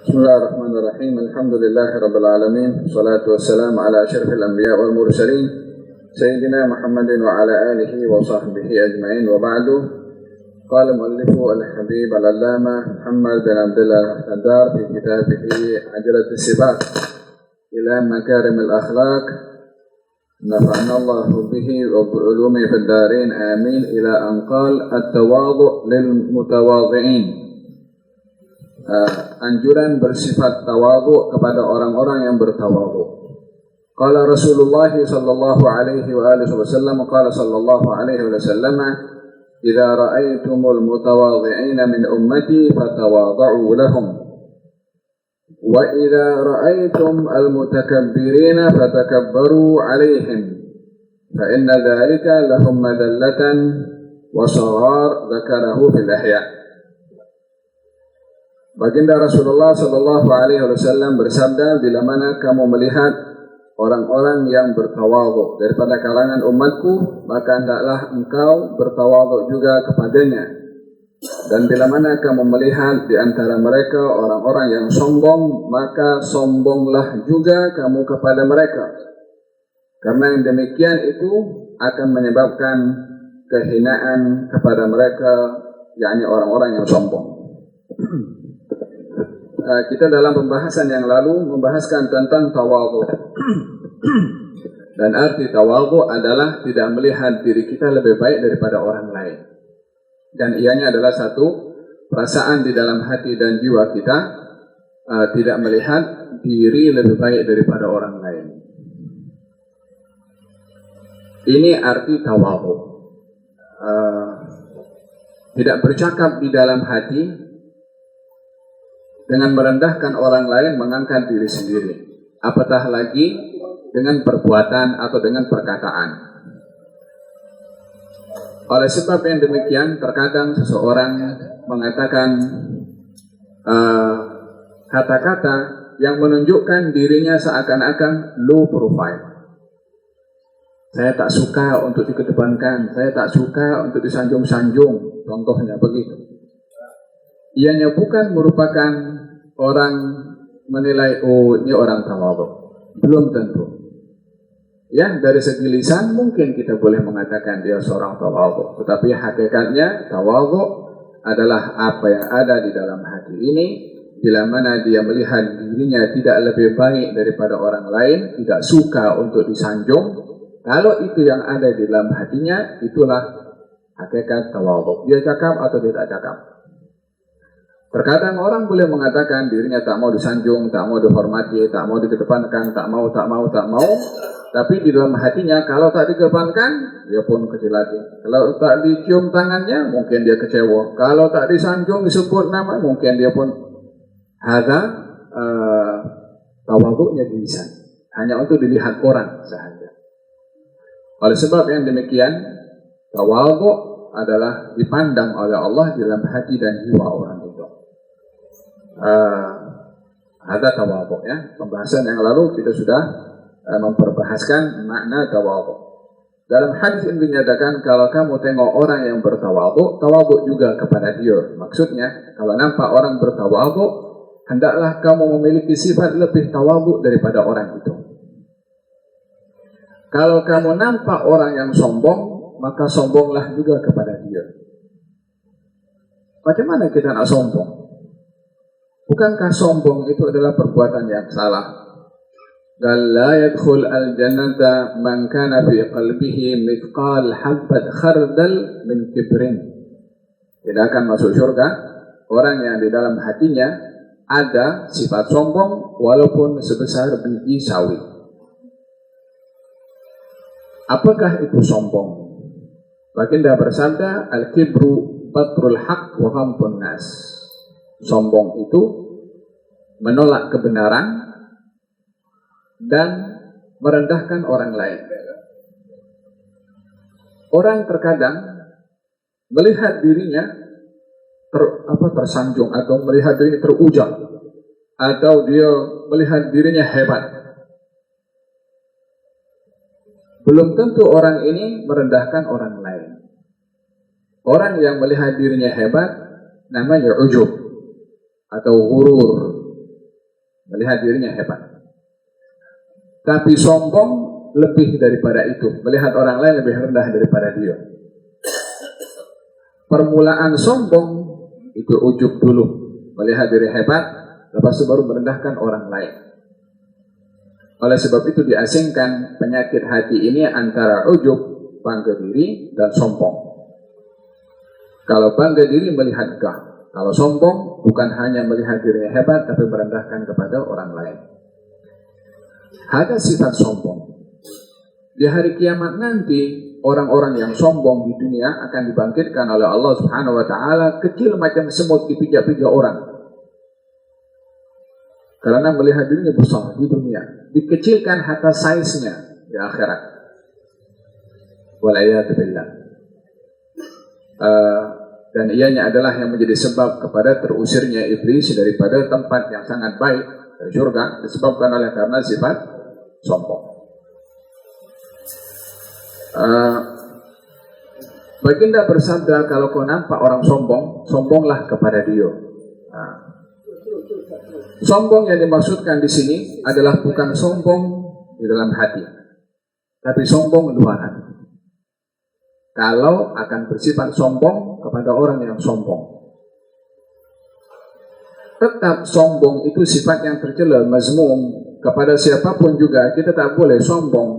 Bismillahirrahmanirrahim. Alhamdulillahirabbil alamin. Wassalatu wassalamu ala asyrafil anbiya wal mursalin sayyidina Muhammadin wa ala alihi wa sahbihi ajma'in wa ba'du. Qala muallifu al-habib al-allama Muhammad bin Abdullah al-Haddad fi kitabih Ajrat as-Sibaq ila makarim al-akhlaq. Nafa'ana Allah bihi wa bi ulumihi fid darin amin ila an qala at-tawadhu lil mutawadhi'in. Anjuran bersifat tawadhu kepada orang-orang yang bertawadhu. Qala Rasulullah sallallahu alaihi wa alihi wasallam qala sallallahu alaihi wasallam idza ra'aytumul mutawadhi'ina min ummati fatawadhu lahum wa idza ra'aytum al mutakabbirina fatakabbaru 'alaihim fa inna dhalika lahum madallatan wa saghar dzakarahu fil ihya'. Baginda Rasulullah sallallahu alaihi wasallam bersabda, bila mana kamu melihat orang-orang yang bertawadhu daripada kalangan umatku, maka hendaklah engkau bertawadhu juga kepadanya. Dan bila mana kamu melihat di antara mereka orang-orang yang sombong, maka sombonglah juga kamu kepada mereka. Karena yang demikian itu akan menyebabkan kehinaan kepada mereka, yakni orang-orang yang sombong. Kita dalam pembahasan yang lalu membahaskan tentang tawadhu. Dan arti tawadhu adalah tidak melihat diri kita lebih baik daripada orang lain. Dan ianya adalah satu perasaan di dalam hati dan jiwa kita, tidak melihat diri lebih baik daripada orang lain. Ini arti tawadhu. Tidak bercakap di dalam hati dengan merendahkan orang lain, mengangkat diri sendiri. Apatah lagi dengan perbuatan atau dengan perkataan. Oleh sebab yang demikian, terkadang seseorang mengatakan kata-kata yang menunjukkan dirinya seakan-akan low profile. Saya tak suka untuk dikedepankan, saya tak suka untuk disanjung-sanjung, contohnya begitu. Ianya bukan merupakan orang menilai, oh ini orang tawadhu. Belum tentu. Ya, dari segi lisan mungkin kita boleh mengatakan dia seorang tawadhu. Tetapi hakikatnya tawadhu adalah apa yang ada di dalam hati ini. Bila mana dia melihat dirinya tidak lebih baik daripada orang lain, tidak suka untuk disanjung. Kalau itu yang ada di dalam hatinya, itulah hakikat tawadhu. Dia cakap atau tidak cakap. Terkadang orang boleh mengatakan dirinya tak mau disanjung, tak mau dihormati, tak mau dikedepankan, tak mau. Tapi di dalam hatinya kalau tak dikedepankan, dia pun kecil hati. Kalau tak dicium tangannya, mungkin dia kecewa. Kalau tak disanjung, disebut nama, mungkin dia pun hadza tawadhu'nya di lisan. Hanya untuk dilihat orang sahaja. Oleh sebab yang demikian, tawadhu' adalah dipandang oleh Allah dalam hati dan jiwa orang itu. Ada tawadhu, ya. Pembahasan yang lalu kita sudah memperbahaskan makna tawadhu. Dalam hadis ini dinyatakan kalau kamu tengok orang yang bertawadhu, tawadhu juga kepada dia. Maksudnya kalau nampak orang bertawadhu, hendaklah kamu memiliki sifat lebih tawadhu daripada orang itu. Kalau kamu nampak orang yang sombong, maka sombonglah juga kepada dia. Macam mana kita nak sombong? Bukankah sombong itu adalah perbuatan yang salah? Dan la yadkhul al-jannata man kana fi qalbihi mithqal habbat khardal min kibrin. Tidak akan masuk surga orang yang di dalam hatinya ada sifat sombong walaupun sebesar biji sawi. Apakah itu sombong? Baginda bersabda, al-kibru batrul haqq wa ghamtun nas. Sombong itu menolak kebenaran dan merendahkan orang lain. Orang terkadang melihat dirinya tersanjung atau melihat dirinya terujang atau dia melihat dirinya hebat. Belum tentu orang ini merendahkan orang lain. Orang yang melihat dirinya hebat namanya ujub atau ghurur. melihat dirinya hebat. Tapi sombong lebih daripada itu, melihat orang lain lebih rendah daripada dia. Permulaan sombong itu ujub dulu, melihat diri hebat, lepas itu baru merendahkan orang lain. Oleh sebab itu diasingkan penyakit hati ini antara ujub, bangga diri, dan sombong. Kalau bangga diri melihat gah, kalau sombong bukan hanya melihat dirinya hebat, tapi merendahkan kepada orang lain. Ada sifat sombong. Di hari kiamat nanti, orang-orang yang sombong di dunia akan dibangkitkan oleh Allah Subhanahu wa Ta'ala, kecil macam semut dipijak-pijak orang. Karena melihat dirinya besar di dunia, dikecilkan hatta size-nya di akhirat. Walayatu billah. Dan ianya adalah yang menjadi sebab kepada terusirnya iblis daripada tempat yang sangat baik, dari surga, disebabkan oleh karena sifat sombong. Baginda bersabda, kalau kau nampak orang sombong, sombonglah kepada dia. Sombong yang dimaksudkan di sini adalah bukan sombong di dalam hati, tapi sombong luaran. Kalau akan bersifat sombong kepada orang yang sombong, tetap sombong itu sifat yang tercela, mazmum. Kepada siapapun juga kita tak boleh sombong,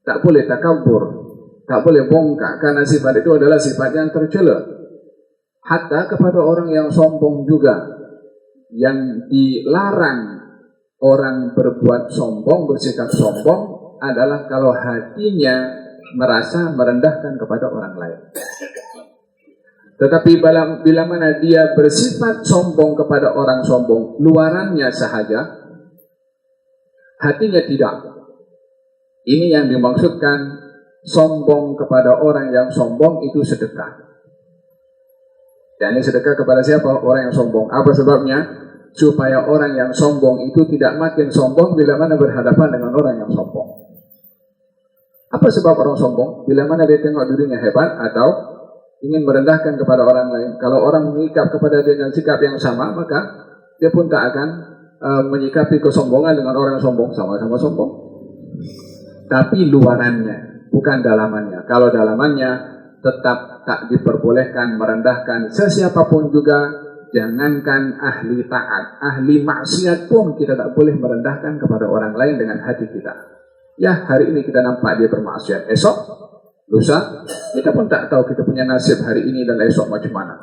tak boleh takabur, tak boleh bongkak, karena sifat itu adalah sifat yang tercela. Hatta kepada orang yang sombong juga, yang dilarang orang berbuat sombong, bersikap sombong adalah kalau hatinya merasa merendahkan kepada orang lain. Tetapi bila mana dia bersifat sombong kepada orang sombong, luarannya sahaja, hatinya tidak. Ini yang dimaksudkan sombong kepada orang yang sombong itu sedekah. Dan ini sedekah kepada siapa? Orang yang sombong. Apa sebabnya? Supaya orang yang sombong itu tidak makin sombong bila mana berhadapan dengan orang yang sombong. Apa sebab orang sombong? Bila mana dia tengok dirinya hebat atau ingin merendahkan kepada orang lain. Kalau orang mengikap kepada dia dengan sikap yang sama, maka dia pun tak akan menyikapi kesombongan dengan orang yang sombong. Sama-sama sombong, tapi luarannya, bukan dalamannya. Kalau dalamannya tetap tak diperbolehkan merendahkan sesiapapun juga. Jangankan ahli taat, ahli maksiat pun kita tak boleh merendahkan kepada orang lain dengan hati kita. Ya, hari ini kita nampak dia bermaksiat, esok, lusa, kita pun tak tahu kita punya nasib hari ini dan esok macam mana.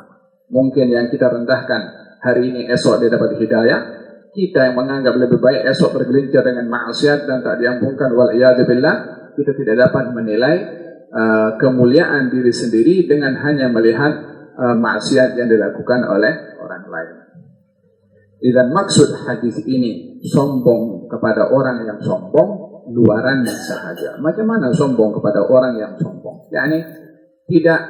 Mungkin yang kita rendahkan hari ini, esok dia dapat hidayah. Kita yang menganggap lebih baik esok bergelincir dengan maksiat dan tak diampunkan, wal'iyadzubillah, kita tidak dapat menilai kemuliaan diri sendiri dengan hanya melihat maksiat yang dilakukan oleh orang lain. Dan maksud hadis ini, sombong kepada orang yang sombong, luarannya sahaja. Macam mana sombong kepada orang yang sombong? yakni tidak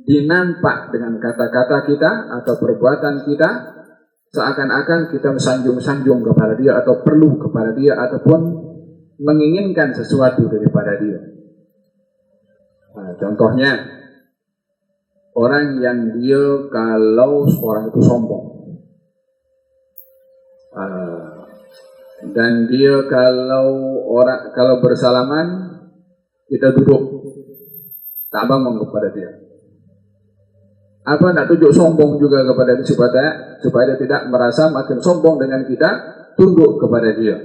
dinampak dengan kata-kata kita atau perbuatan kita, seakan-akan kita mensanjung-sanjung kepada dia atau perlu kepada dia ataupun menginginkan sesuatu daripada dia. Nah, contohnya orang yang dia kalau orang itu sombong, dan dia kalau bersalaman kita duduk tak bangun kepada dia. Apa nak tunjuk sombong juga kepada dia supaya dia tidak merasa makin sombong dengan kita, tunduk kepada dia.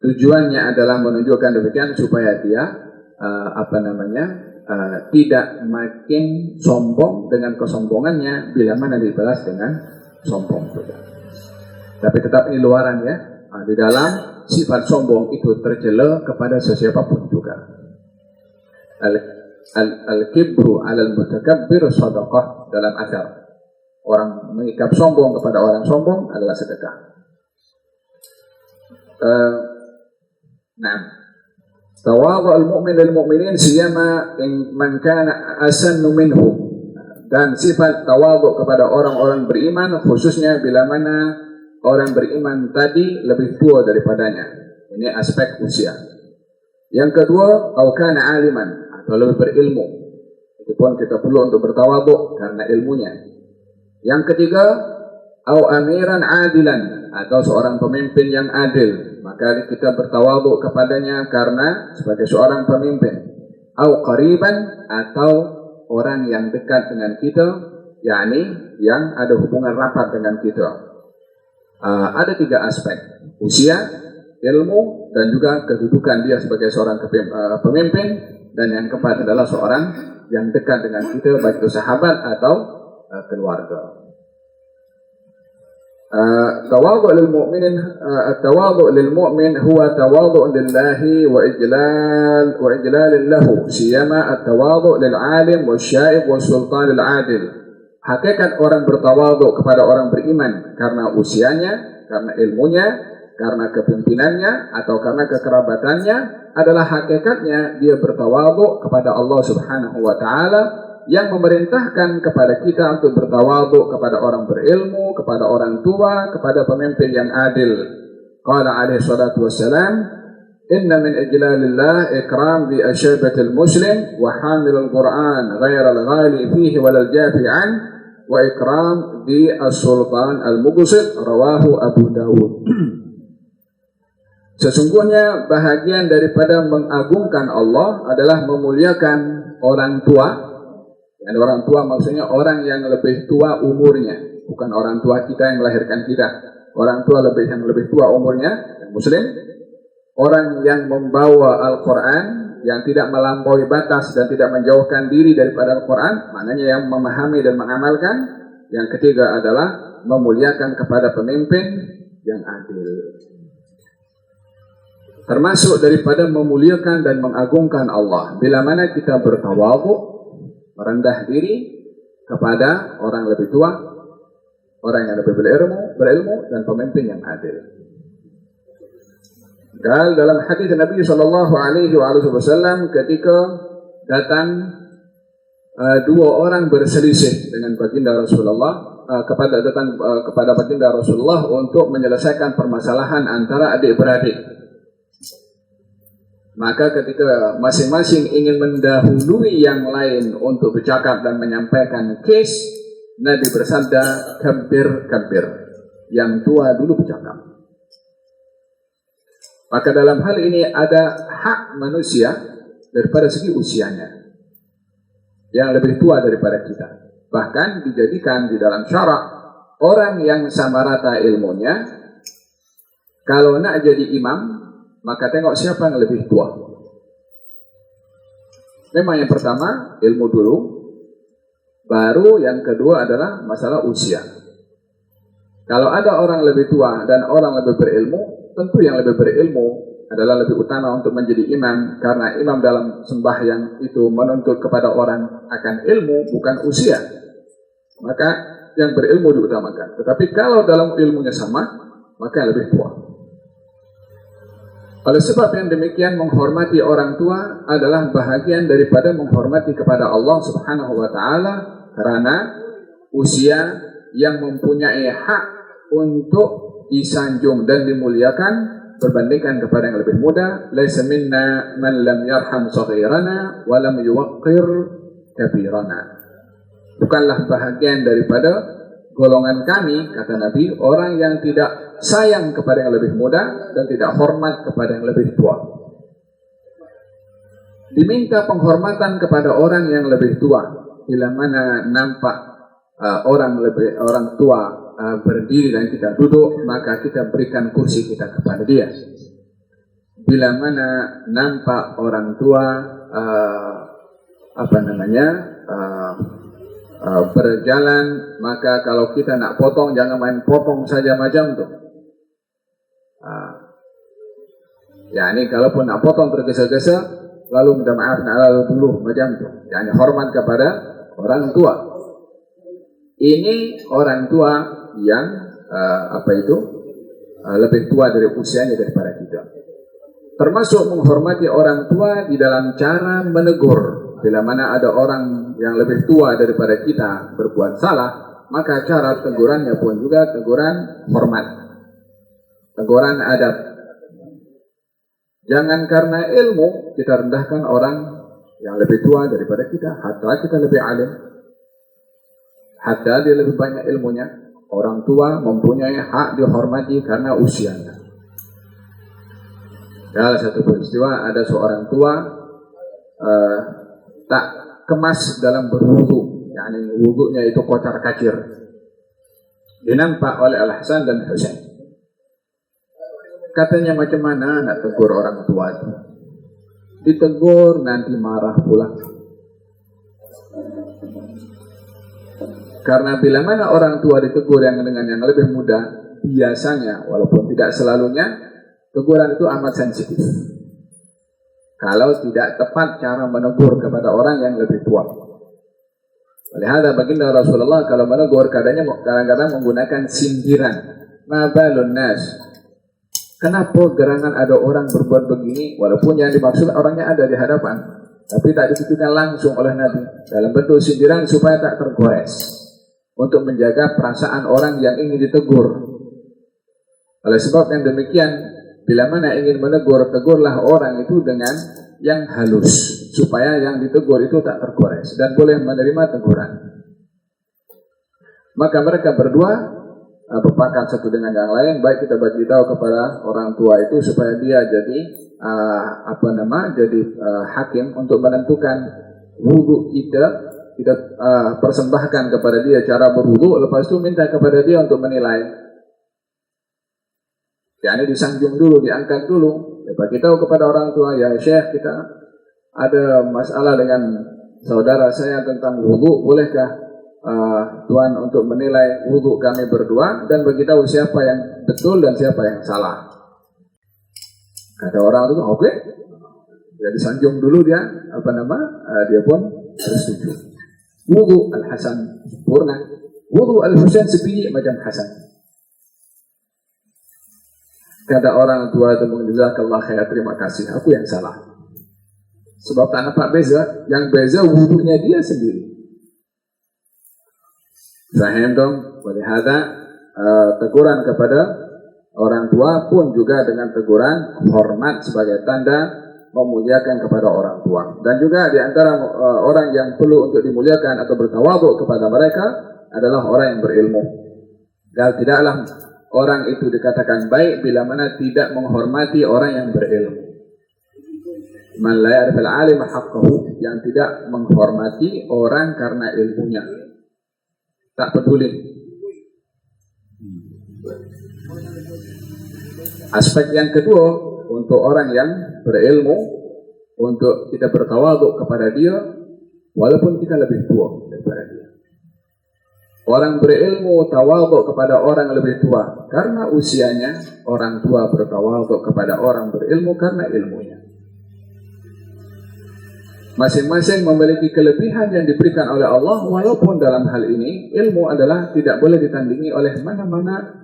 Tujuannya adalah menunjukkan demikian supaya dia tidak makin sombong dengan kesombongannya bila mana dibalas dengan sombong juga. Tapi tetap ini luaran ya. Di dalam sifat sombong itu tercela kepada sesiapapun juga. Al-kibru alal mutakabbir sadaqah dalam asar. Orang mengikap sombong kepada orang sombong adalah sedekah. Tawadhu al-mu'min lil mu'minin siyama in man kana asannu minhu. Dan sifat tawadhu kepada orang-orang beriman khususnya bila mana orang beriman tadi lebih tua daripadanya. Ini aspek usia. Yang kedua, au kana aliman, atau lebih berilmu. Itu pun kita perlu untuk bertawadhu karena ilmunya. Yang ketiga, au amiran adilan, atau seorang pemimpin yang adil, maka kita bertawadhu kepadanya karena sebagai seorang pemimpin. Au qariban, atau orang yang dekat dengan kita, yakni yang ada hubungan rapat dengan kita. Ada 3 aspek: usia, ilmu, dan juga kedudukan dia sebagai seorang pemimpin. Dan yang keempat adalah seorang yang dekat dengan kita, baik itu sahabat atau keluarga. Tawadhu lil mu'minin, tawadhu lil mu'min huwa tawadhu lillahi wa ijlal lahu, siyama at-tawadhu lil 'alim wasyaib wasultan lil 'adil. Hakikat orang bertawadhu kepada orang beriman karena usianya, karena ilmunya, karena kepemimpinannya, atau karena kekerabatannya, adalah hakikatnya dia bertawadhu kepada Allah Subhanahu wa taala, yang memerintahkan kepada kita untuk bertawadhu kepada orang berilmu, kepada orang tua, kepada pemimpin yang adil. Qala alaihi salatu wassalam, inna min ijlalillah ikram di asyabatil muslim wa hamilul Qur'an ghaira al-ghali fihi walal jafi an, wa ikram di as-sultan al-muqsit, rawahu Abu Dawud. Sesungguhnya bahagian daripada mengagungkan Allah adalah memuliakan orang tua. Dan orang tua maksudnya orang yang lebih tua umurnya, bukan orang tua kita yang melahirkan kita. Orang tua yang lebih tua umurnya, yang muslim. Orang yang membawa Al-Quran, yang tidak melampaui batas dan tidak menjauhkan diri daripada Al-Quran, maknanya yang memahami dan mengamalkan. Yang ketiga adalah memuliakan kepada pemimpin yang adil. Termasuk daripada memuliakan dan mengagungkan Allah, bila mana kita bertawadhu, merendah diri kepada orang lebih tua, orang yang lebih berilmu, dan pemimpin yang adil. Dan dalam hadis Nabi Shallallahu Alaihi Wasallam, ketika datang 2 orang berselisih dengan baginda Rasulullah, kepada baginda Rasulullah untuk menyelesaikan permasalahan antara adik-beradik. Maka ketika masing-masing ingin mendahului yang lain untuk bercakap dan menyampaikan case, Nabi bersabda, kabir, yang tua dulu bercakap. Maka dalam hal ini ada hak manusia daripada segi usianya yang lebih tua daripada kita. Bahkan dijadikan di dalam syarak orang yang sama rata ilmunya, kalau nak jadi imam, maka tengok siapa yang lebih tua. Memang yang pertama ilmu dulu, baru yang kedua adalah masalah usia. Kalau ada orang lebih tua dan orang lebih berilmu, tentu yang lebih berilmu adalah lebih utama untuk menjadi imam, karena imam dalam sembahyang itu menuntut kepada orang akan ilmu, bukan usia. Maka yang berilmu diutamakan. Tetapi kalau dalam ilmunya sama, maka yang lebih tua. Oleh sebab yang demikian, menghormati orang tua adalah bahagian daripada menghormati kepada Allah Subhanahu wa taala, karena usia yang mempunyai hak untuk disanjung dan dimuliakan berbandingkan kepada yang lebih muda. Laisa minna man lam yarham saghirana wa lam yuwaqqir kabirana. Bukanlah bahagian daripada golongan kami, kata Nabi, orang yang tidak sayang kepada yang lebih muda dan tidak hormat kepada yang lebih tua. Diminta penghormatan kepada orang yang lebih tua. Bila mana nampak orang tua berdiri dan kita duduk, maka kita berikan kursi kita kepada dia. Bila mana nampak orang tua berjalan, maka kalau kita nak potong, jangan main potong saja macam tu. Ya, ini kalaupun nak potong tergesa-gesa, lalu minta maaf, nak lalu dulu macam tu. Yani hormat kepada orang tua. Ini orang tua yang lebih tua dari usianya daripada kita. Termasuk menghormati orang tua di dalam cara menegur. Bila mana ada orang yang lebih tua daripada kita berbuat salah, maka cara tegurannya pun juga teguran hormat, teguran adab. Jangan karena ilmu kita rendahkan orang yang lebih tua daripada kita, hatta kita lebih alim, hatta dia lebih banyak ilmunya. Orang tua mempunyai hak dihormati karena usianya. Dalam satu peristiwa ada seorang tua tak kemas dalam berwudu, yakni wudunya itu kocar kacir. Dinampak oleh Al-Hasan dan Husain. Katanya macam mana nak tegur orang tua itu? Ditegur nanti marah pula. Karena bila mana orang tua ditegur yang dengan yang lebih muda, biasanya walaupun tidak selalunya, teguran itu amat sensitif. Kalau tidak tepat cara menegur kepada orang yang lebih tua. Olehada baginda Rasulullah kalau menegur kadang-kadang menggunakan sindiran. Ma balun nas. Kenapa gerangan ada orang berbuat begini, walaupun yang dimaksud orangnya ada di hadapan, tapi tak ditujukan langsung oleh Nabi dalam bentuk sindiran supaya tak tergores, untuk menjaga perasaan orang yang ingin ditegur. Oleh sebab yang demikian, bila mana ingin menegur, tegurlah orang itu dengan yang halus, supaya yang ditegur itu tak tergores dan boleh menerima teguran. Maka mereka berdua berpakat satu dengan yang lain, baik kita bagi tahu kepada orang tua itu supaya dia jadi hakim untuk menentukan wudu kita persembahkan kepada dia cara berwudu, lepas itu minta kepada dia untuk menilai. Yani disanjung dulu, diangkat dulu. Bagi tahu kepada orang tua, ya Syekh, kita ada masalah dengan saudara saya tentang wudu, bolehkah Tuhan untuk menilai wudu kami berdua dan beritahu siapa yang betul dan siapa yang salah. Kata orang itu, oke. Dia disanjung dulu dia, dia pun setuju. Wudu Al-Hasan sempurna, wudu Al-Husain sebiji macam Hasan. Kata orang tua itu, jazakallah khair, terima kasih, aku yang salah. Sebab tak nampak beza, yang beza wudunya dia sendiri. Faham dong? Walihada teguran kepada orang tua pun juga dengan teguran hormat sebagai tanda memuliakan kepada orang tua. Dan juga di antara orang yang perlu untuk dimuliakan atau bertawadhu kepada mereka adalah orang yang berilmu. Dan tidaklah orang itu dikatakan baik bila mana tidak menghormati orang yang berilmu. Man la ya'riful 'alim haqqahu, yang tidak menghormati orang karena ilmunya. Tak peduli. Aspek yang kedua untuk orang yang berilmu, untuk kita bertawadhu kepada dia walaupun kita lebih tua daripada dia. Orang berilmu tawadhu kepada orang lebih tua karena usianya, orang tua bertawadhu kepada orang berilmu karena ilmunya. Masing-masing memiliki kelebihan yang diberikan oleh Allah, walaupun dalam hal ini ilmu adalah tidak boleh ditandingi oleh mana-mana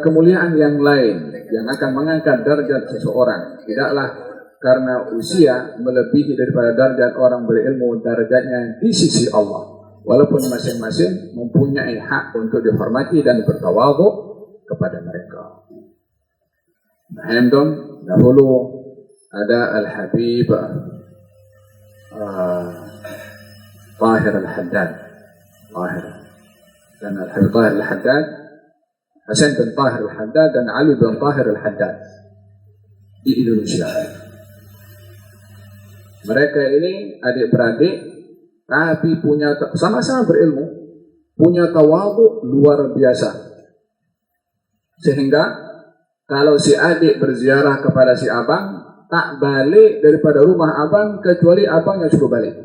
kemuliaan yang lain yang akan mengangkat derajat seseorang. Tidaklah karena usia melebihi daripada derajat orang berilmu derajatnya di sisi Allah, walaupun masing-masing mempunyai hak untuk dihormati dan bertawadhu kepada mereka. Dahulu ada Al-Habib Tahir Al-Haddad, dan Al-Habib Tahir Al-Haddad, Hasan bin Tahir Al-Haddad dan Ali bin Tahir Al-Haddad di Indonesia. Mereka ini adik-beradik tapi punya sama-sama berilmu, punya tawadhu luar biasa. Sehingga kalau si adik berziarah kepada si abang, tak balik daripada rumah abang kecuali abang yang suruh balik.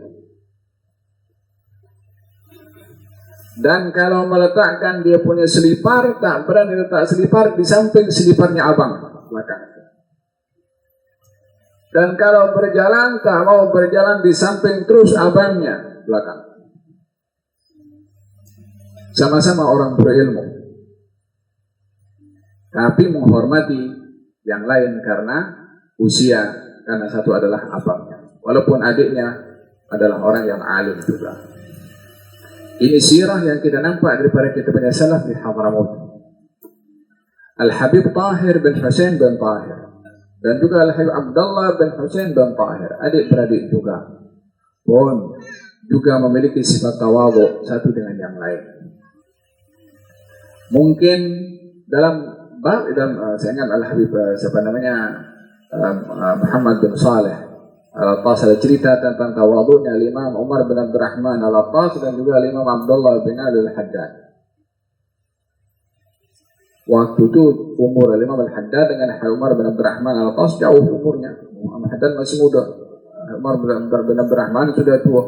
Dan kalau meletakkan dia punya selipar, tak berani letak selipar di samping seliparnya abang belakang. Dan kalau berjalan, tak mau berjalan di samping terus abangnya belakang. Sama-sama orang berilmu, tapi menghormati yang lain karena usia, karena satu adalah abangnya, walaupun adiknya adalah orang yang alim juga. Ini sirah yang kita nampak daripada kita punya salaf di Hadramaut. Al-Habib Tahir bin Husain bin Tahir dan juga Al-Habib Abdullah bin Husain bin Tahir, adik-beradik juga, pun juga memiliki sifat tawadhu satu dengan yang lain. Mungkin dalam saya ingat Al-Habib Muhammad bin Saleh Al-Attas ada cerita tentang tawadhu'nya Imam Umar bin Abdurrahman Al-Attas dan juga Imam Abdullah bin Ali Al-Haddad. Waktu itu umur Imam Al-Haddad dengan Umar bin Abdurrahman Al-Attas jauh umurnya. Al-Haddad masih muda, Umar bin Abdurrahman sudah tua.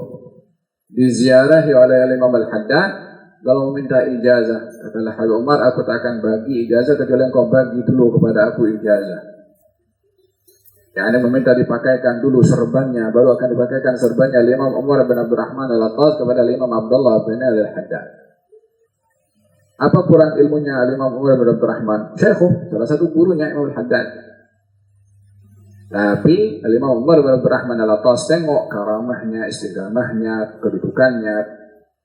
Diziarahi oleh Imam Al-Haddad, kalau meminta ijazah, kata Habib Umar, aku tak akan bagi ijazah kecuali engkau bagi dulu kepada aku ijazah. Yang meminta dipakaikan dulu serbannya, baru akan dipakaikan serbannya Imam Umar bin Abdurrahman Al-Attas kepada Imam Abdullah bin Al-Haddad. Apa kurang ilmunya Imam Umar bin Abdurrahman? Syekhuh, salah satu gurunya Imam Al-Haddad. Tapi Imam Umar bin Abdurrahman Al-Attas tengok karamahnya, istiqamahnya, kedudukannya,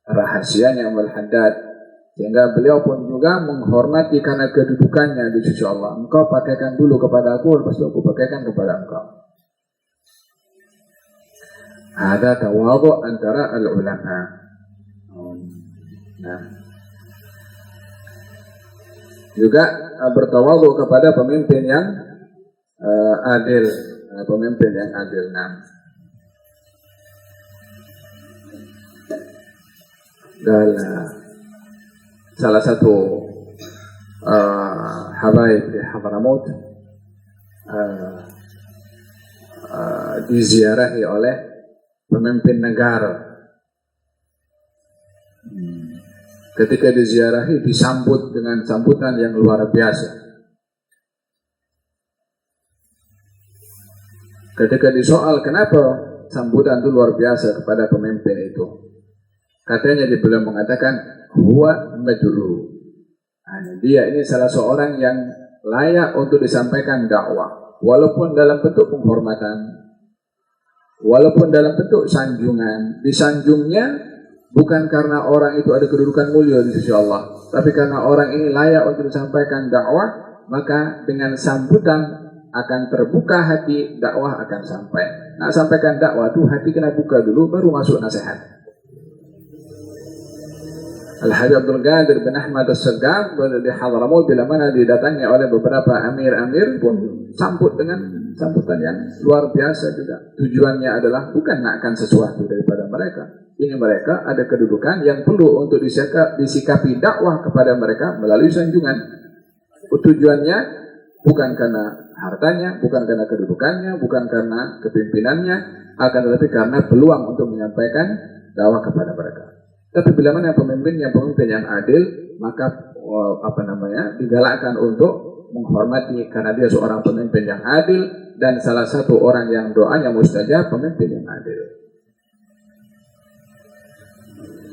rahasianya Imam Al-Haddad, sehingga beliau pun juga menghormati karena kedudukannya di sisi Allah. Engkau pakaikan dulu kepada aku, lepas itu aku pakaikan kepada engkau. Ada tawadhu antara al-ulama. Nah, juga bertawadhu kepada pemimpin yang adil, pemimpin yang adil. Nah, dan salah satu habaib di Hadramaut diziarahi oleh pemimpin negara. Ketika diziarahi disambut dengan sambutan yang luar biasa. Ketika disoal kenapa sambutan itu luar biasa kepada pemimpin itu, katanya beliau mengatakan huwa mad'u. Dia ini salah seorang yang layak untuk disampaikan dakwah, walaupun dalam bentuk penghormatan, walaupun dalam bentuk sanjungan. Disanjungnya bukan karena orang itu ada kedudukan mulia di sisi Allah, tapi karena orang ini layak untuk disampaikan dakwah, maka dengan sambutan akan terbuka hati, dakwah akan sampai. Nah, sampaikan dakwah itu hati kena buka dulu, baru masuk nasihat. Al-Habib Abdul Qadir bin Ahmad As-Saggaf di Hadramaut bila mana didatangi oleh beberapa amir-amir pun sambut dengan sambutan yang luar biasa juga. Tujuannya adalah bukan nakkan sesuatu daripada mereka. Ini mereka ada kedudukan yang perlu untuk disikapi dakwah kepada mereka melalui sanjungan. Tujuannya bukan karena hartanya, bukan karena kedudukannya, bukan karena kepimpinannya, akan tetapi karena peluang untuk menyampaikan dakwah kepada mereka. Tapi bila mana pemimpin yang adil, maka digalakkan untuk menghormati karena dia seorang pemimpin yang adil dan salah satu orang yang doanya mustajab, pemimpin yang adil.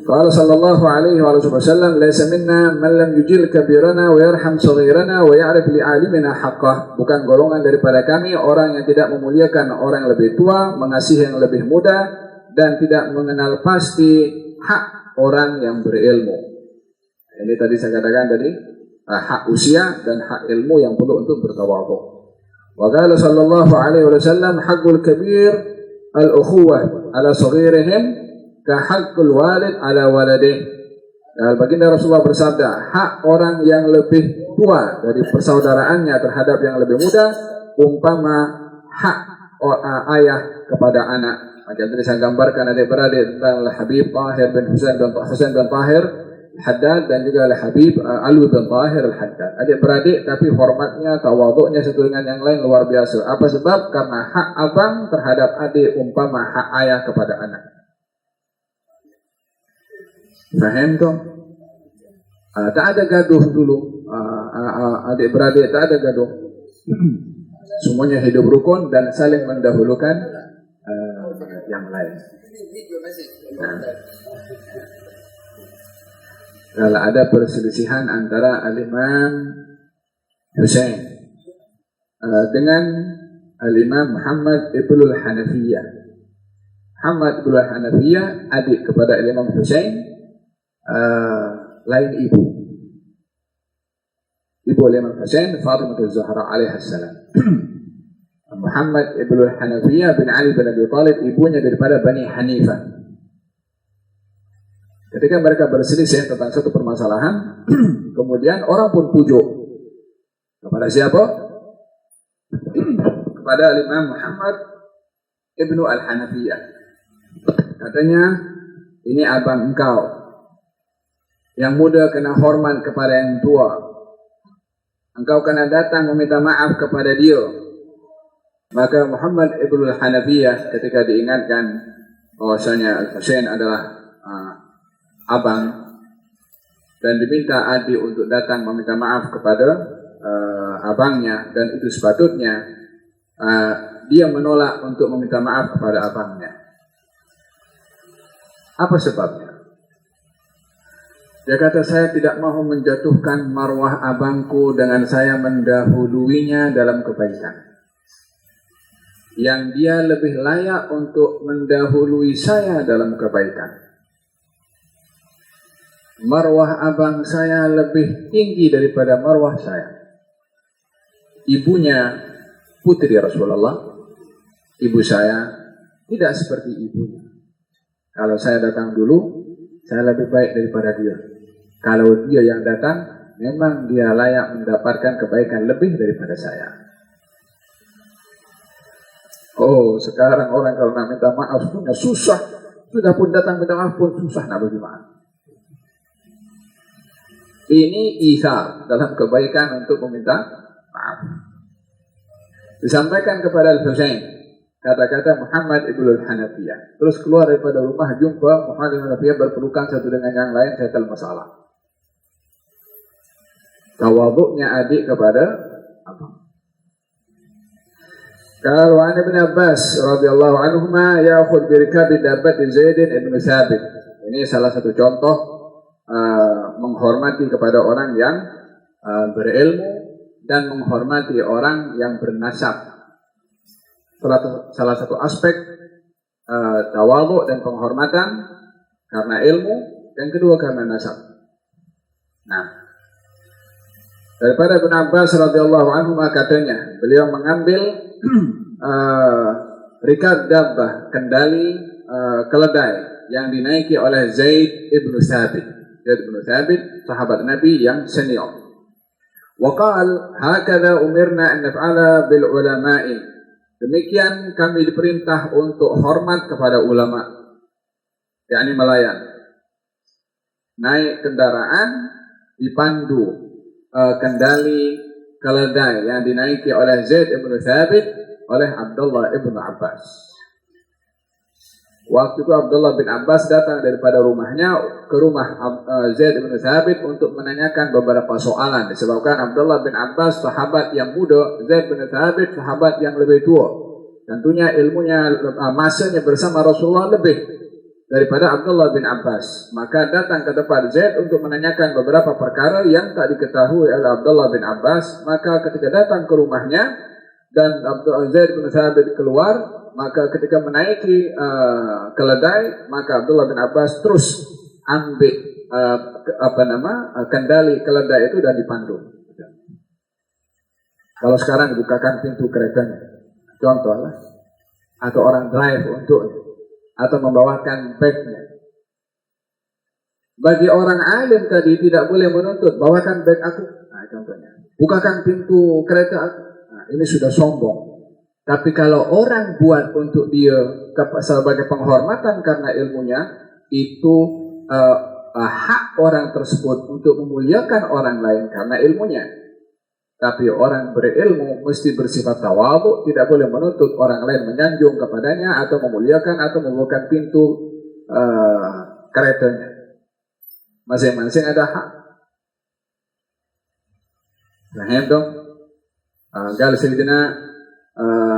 Qala sallallahu alaihi wasallam, "Laisa minna man lam yujil kabirana wa yarham saghirana wa ya'rif li 'alimina haqqah." Bukan golongan daripada kami orang yang tidak memuliakan orang yang lebih tua, mengasihi yang lebih muda dan tidak mengenal pasti hak orang yang berilmu. Ini tadi saya katakan tadi hak usia dan hak ilmu yang perlu untuk bertawadhu. Wa qala sallallahu alaihi wasallam, "Haqqul kabir al-ukhuwah ala saghirihim ka haqqul walid ala waladih." Baginda Rasulullah bersabda, hak orang yang lebih tua dari persaudaraannya terhadap yang lebih muda umpama hak ayah kepada anak. Macam tadi saya gambarkan adik-beradik tentang Al-Habib Tahir bin Husain bin Tahir Al-Haddad dan juga Al-Habib Alwi bin Tahir Al-Haddad. Adik-beradik tapi hormatnya, tawadhu'nya satu dengan yang lain luar biasa. Apa sebab? Karena hak abang terhadap adik umpama hak ayah kepada anak. Faham toh? Tak ada gaduh dulu. Adik-beradik tak ada gaduh. Semuanya hidup rukun dan saling mendahulukan yang lain. Kalau ada perselisihan antara Al-Imam Husain dengan Al-Imam Muhammad Ibnul Hanafiyah. Muhammad Ibnul Hanafiyah adik kepada Al-Imam Husain, lain ibu. Ibu Al-Imam Husain Fatimah Az-Zahra alaihissalam. Muhammad ibn Hanafiyah bin Ali bin Abi Thalib ibunya daripada Bani Hanifah. Ketika mereka berselisih tentang satu permasalahan, Kemudian orang pun pujuk. Kepada siapa? Kepada Imam Muhammad Ibnu Al-Hanafiyah. Katanya, ini abang engkau. Yang muda kena hormat kepada yang tua. Engkau kena datang meminta maaf kepada dia. Maka Muhammad Ibnu Al-Hanafiyah ketika diingatkan bahwasanya Al-Husain adalah abang dan diminta adik untuk datang meminta maaf kepada abangnya, dan itu sepatutnya dia menolak untuk meminta maaf kepada abangnya. Apa sebabnya? Dia kata, saya tidak mahu menjatuhkan marwah abangku dengan saya mendahuluinya dalam kebaikan. Yang dia lebih layak untuk mendahului saya dalam kebaikan. Marwah abang saya lebih tinggi daripada marwah saya. Ibunya putri Rasulullah. Ibu saya tidak seperti ibunya. Kalau saya datang dulu, saya lebih baik daripada dia. Kalau dia yang datang, memang dia layak mendapatkan kebaikan lebih daripada saya. Oh, sekarang orang kalau nak minta maaf punya susah. Sudah pun datang minta maaf pun susah nak bagaimana. Ini isar dalam kebaikan untuk meminta maaf. Disampaikan kepada Al-Husain kata-kata Muhammad Ibnu Al-Hanafiyah. Terus keluar daripada rumah, jumpa Muhammad Ibnu Al-Hanafiyah berpelukan satu dengan yang lain, settle masalah. Tawaduknya adik kepada abang. Kalau an Ibn Abbas radhiyallahu anhuma ya'khudh bi rikabi dabbati Zaid ibn Thabit. Ini salah satu contoh menghormati kepada orang yang berilmu dan menghormati orang yang bernasab. Salah satu aspek tawadhu dan penghormatan karena ilmu, yang kedua karena nasab. Nah, daripada Ibn Abbas radhiyallahu anhu katanya, beliau mengambil rikab dabbah, kendali keledai yang dinaiki oleh Zaid ibn Thabit. Zaid ibn Thabit, sahabat Nabi yang senior. Waqal, hakadha umirna an naf'ala bil ulama'i. Demikian kami diperintah untuk hormat kepada ulama. yakni melayan. Naik kendaraan dipandu kendali keledai yang dinaiki oleh Zaid ibn Thabit oleh Abdullah ibn Abbas. Waktu itu Abdullah bin Abbas datang daripada rumahnya ke rumah Zaid bin Thabit untuk menanyakan beberapa soalan. Disebabkan Abdullah bin Abbas sahabat yang muda, Zaid bin Thabit sahabat yang lebih tua. Tentunya ilmunya, masanya bersama Rasulullah lebih daripada Abdullah bin Abbas. Maka datang ke depan Zaid untuk menanyakan beberapa perkara yang tak diketahui oleh Abdullah bin Abbas. Maka ketika datang ke rumahnya dan Zaid bin Thabit keluar, maka ketika menaiki keledai, maka Abdullah bin Abbas terus ambil kendali keledai itu dan dipandu. Kalau sekarang dibukakan pintu keretanya, contohlah, atau orang drive untuk, atau membawakan bagnya. Bagi orang alim tadi tidak boleh menuntut, bawakan bag aku. Nah, contohnya, bukakan pintu kereta aku. Nah, ini sudah sombong. Tapi kalau orang buat untuk dia sebagai penghormatan karena ilmunya, itu hak orang tersebut untuk memuliakan orang lain karena ilmunya. Tapi orang berilmu mesti bersifat tawadhu, tidak boleh menuntut orang lain menyanjung kepadanya atau memuliakan atau membuka pintu keretanya. Masing-masing ada hak. Paham dong? Gal Sayyidina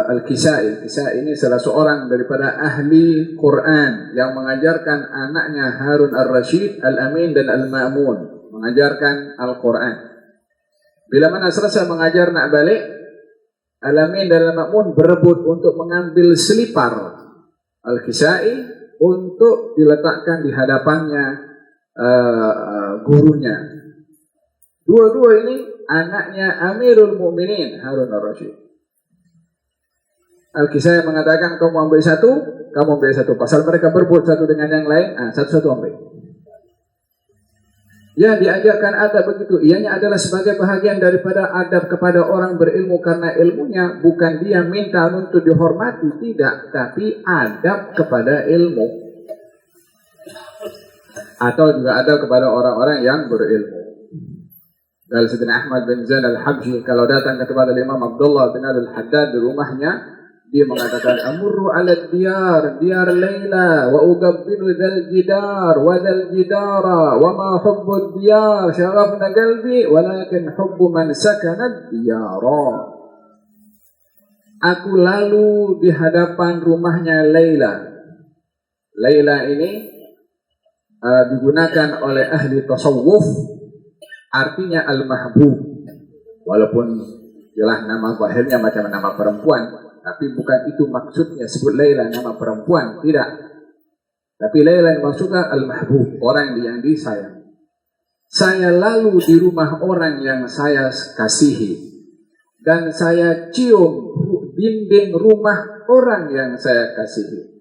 Al-Kisai. Kisai ini salah seorang daripada ahli Quran yang mengajarkan anaknya Harun Ar-Rashid, Al-Amin dan Al-Ma'mun, mengajarkan Al-Quran. Bila mana selesai mengajar nak balik, Al-Amin dan Al-Ma'mun berebut untuk mengambil selipar Al-Kisai untuk diletakkan di hadapannya gurunya. Dua-dua ini anaknya Amirul Mukminin Harun Ar-Rashid. Al-Kisai mengatakan, kamu ambil satu, kamu ambil satu. Pasal mereka berebut satu dengan yang lain, satu-satu ambil. Ya, diajarkan adab begitu. Ianya adalah sebagai bahagian daripada adab kepada orang berilmu, karena ilmunya bukan dia minta untuk dihormati, tidak, tapi adab kepada ilmu. Atau juga adab kepada orang-orang yang berilmu. Dari Sayyidina Ahmad bin Zain al-Habsyi kalau datang kepada Imam Abdullah bin al-Haddad di rumahnya, dia mengatakan, amurru ala diyar Layla wa uqabbilu dzal jidar wa dzal jidara wa ma hubbu diyar syarafna qalbi walakin hubbu man sakana diyara. Aku lalu di hadapan rumahnya Layla. Layla ini digunakan oleh ahli tasawuf, artinya al-mahbub. Walaupun jelas nama zahirnya macam nama perempuan, tapi bukan itu maksudnya sebut Layla nama perempuan, tidak. Tapi Layla maksudnya al-mahbub, orang yang disayang. Saya lalu di rumah orang yang saya kasihi, dan saya cium dinding rumah orang yang saya kasihi.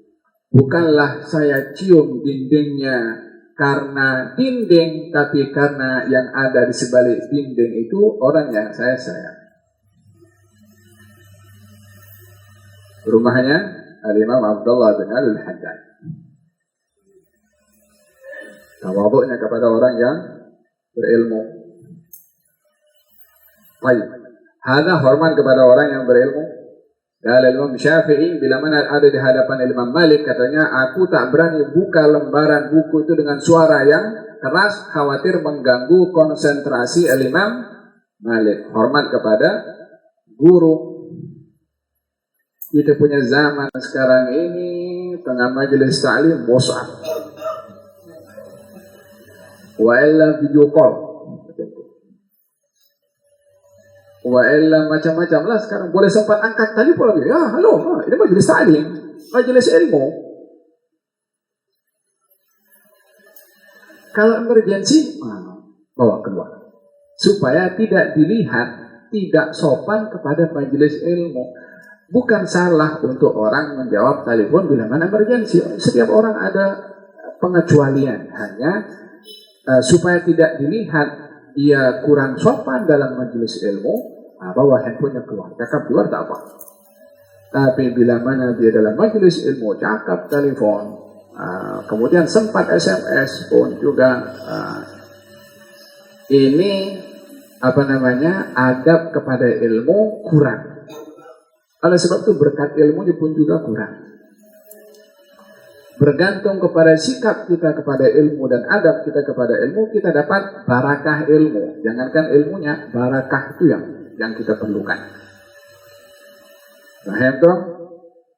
Bukanlah saya cium dindingnya karena dinding, tapi karena yang ada di sebalik dinding itu orang yang saya sayang. Rumahnya Al-Imam Abdullah bin al-Haddad. Tawadhu'nya kepada orang yang berilmu. Baik. Hada hormat kepada orang yang berilmu. Dan Imam Syafi'i bila mana ada di hadapan Imam Malik, katanya, aku tak berani buka lembaran buku itu dengan suara yang keras, khawatir mengganggu konsentrasi Imam Malik. Hormat kepada guru. Kita punya zaman sekarang ini, tengah majelis ta'lim WhatsApp, wa illa video call, wa illa macam-macam lah sekarang. Boleh sempat angkat telepon lagi. Ya, halo, ini majelis ta'lim, majelis ilmu. Kalau emergensi, bawa keluar, supaya tidak dilihat tidak sopan kepada majelis ilmu. Bukan salah untuk orang menjawab telepon bila mana emergensi. Setiap orang ada pengecualian. Hanya supaya tidak dilihat dia kurang sopan dalam majelis ilmu, bawa handphonenya keluar. Cakap luar tak apa. Tapi bila mana dia dalam majelis ilmu, cakap telepon, kemudian sempat SMS pun juga, ini adab kepada ilmu kurang. Oleh sebab itu berkat ilmunya pun juga kurang. Bergantung kepada sikap kita kepada ilmu dan adab kita kepada ilmu, kita dapat barakah ilmu. Jangankan ilmunya, barakah itu yang kita perlukan. Paham toh?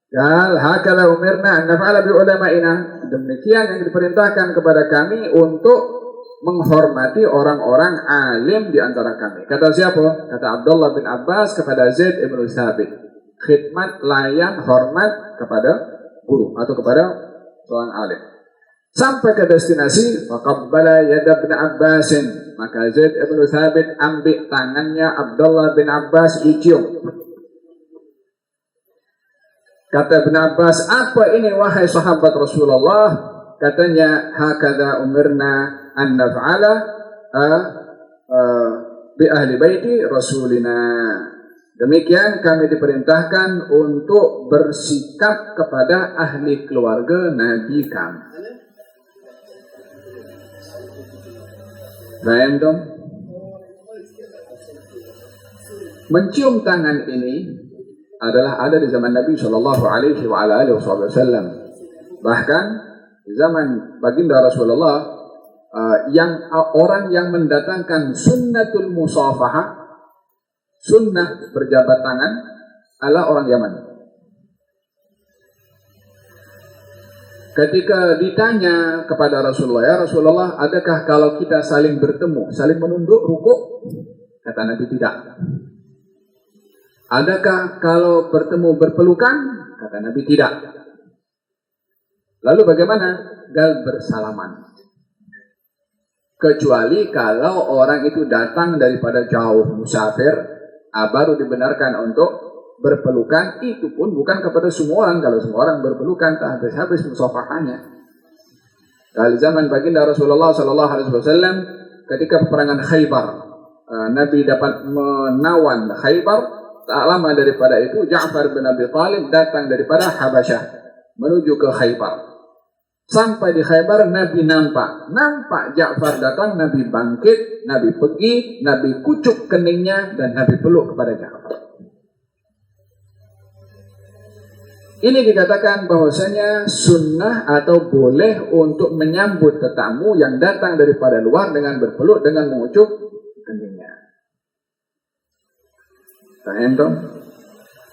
Qal hakala umirna an naf'ala bi ulama'ina. Demikian yang diperintahkan kepada kami untuk menghormati orang-orang alim di antara kami. Kata siapa? Kata Abdullah bin Abbas kepada Zaid ibn Thabit. Khidmat, layan, hormat kepada guru atau kepada seorang alim. Sampai ke destinasi, faqabbala yada bin Abbasin, maka Zaid ibn Thabit ambil tangannya Abdullah bin Abbas, dicium. Kata bin Abbas, apa ini wahai sahabat Rasulullah? Katanya, hakadha umirna an naf'ala bi ahli baiti Rasulina. Demikian kami diperintahkan untuk bersikap kepada ahli keluarga Nabi kami. Paham dong? Mencium tangan ini adalah ada di zaman Nabi Shallallahu Alaihi Wasallam. Bahkan di zaman baginda Rasulullah, orang yang mendatangkan sunnatul musafahah, sunnah berjabat tangan, adalah orang Yaman. Ketika ditanya kepada Rasulullah, ya Rasulullah, adakah kalau kita saling bertemu, saling menunduk, rukuk? Kata Nabi, tidak. Adakah kalau bertemu berpelukan? Kata Nabi, tidak. Lalu bagaimana? Gal bersalaman. Kecuali kalau orang itu datang daripada jauh, musafir, baru dibenarkan untuk berpelukan. Itu pun bukan kepada semua orang. Kalau semua orang berpelukan, tak habis-habis musafahannya. Kalau zaman baginda Rasulullah SAW, ketika peperangan Khaybar. Nabi dapat menawan Khaybar. Tak lama daripada itu Ja'far bin Abi Thalib datang daripada Habasyah menuju ke Khaybar. Sampai di Khaybar Nabi nampak Ja'far datang, Nabi bangkit, Nabi pergi, Nabi kucuk keningnya dan Nabi peluk kepada Ja'far. Ini dikatakan bahwasanya sunnah atau boleh untuk menyambut tetamu yang datang daripada luar dengan berpeluk, dengan mengucuk keningnya. Paham dong?